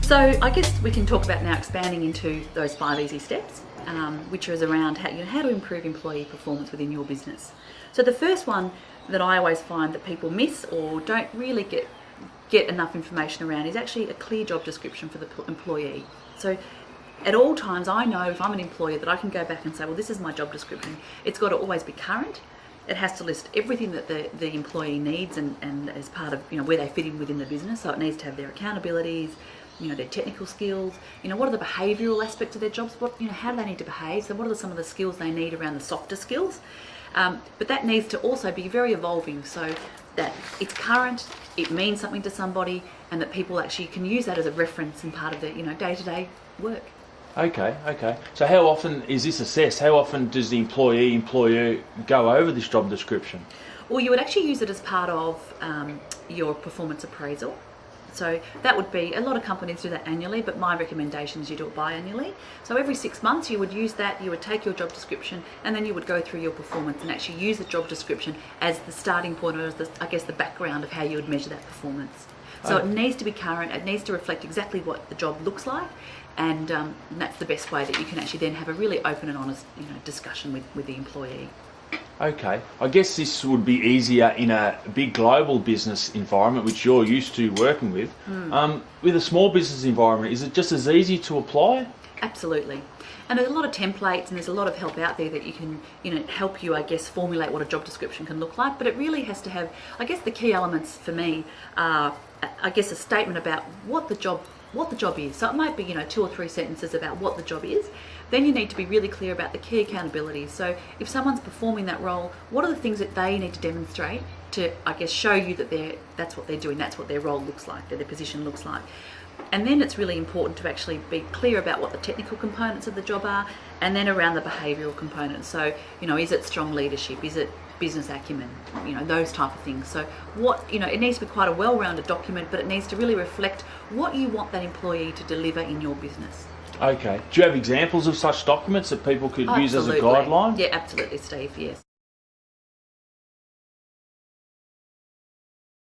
So I guess we can talk about now expanding into those 5 easy steps, which is around how to improve employee performance within your business. So the first one that I always find that people miss or don't really get enough information around is actually a clear job description for the employee. So at all times, I know if I'm an employer that I can go back and say, well, this is my job description. It's got to always be current. It has to list everything that the employee needs and as part of where they fit in within the business. So it needs to have their accountabilities, their technical skills, what are the behavioural aspects of their jobs, how do they need to behave, so what are some of the skills they need around the softer skills. But that needs to also be very evolving so that it's current, it means something to somebody, and that people actually can use that as a reference and part of their day-to-day work. Okay. So how often is this assessed? How often does the employer go over this job description? Well, you would actually use it as part of your performance appraisal. So that would be, a lot of companies do that annually, but my recommendation is you do it biannually. So every 6 months you would use that, you would take your job description, and then you would go through your performance and actually use the job description as the starting point, or as the background of how you would measure that performance. So it needs to be current, it needs to reflect exactly what the job looks like, and that's the best way that you can actually then have a really open and honest discussion with the employee. Okay, I guess this would be easier in a big global business environment, which you're used to working with. With a small business environment, is it just as easy to apply? Absolutely. And there's a lot of templates and there's a lot of help out there that you can, help you, formulate what a job description can look like. But it really has to have, the key elements for me are, a statement about what the job is. So it might be, 2 or 3 sentences about what the job is. Then you need to be really clear about the key accountabilities. So if someone's performing that role, what are the things that they need to demonstrate to, show you that that's what they're doing, that's what their role looks like, that their position looks like. And then it's really important to actually be clear about what the technical components of the job are, and then around the behavioural components. So, is it strong leadership? Is it business acumen? Those type of things. So it needs to be quite a well-rounded document, but it needs to really reflect what you want that employee to deliver in your business. Okay. Do you have examples of such documents that people could use as a guideline? Yeah, absolutely, Steve, yes.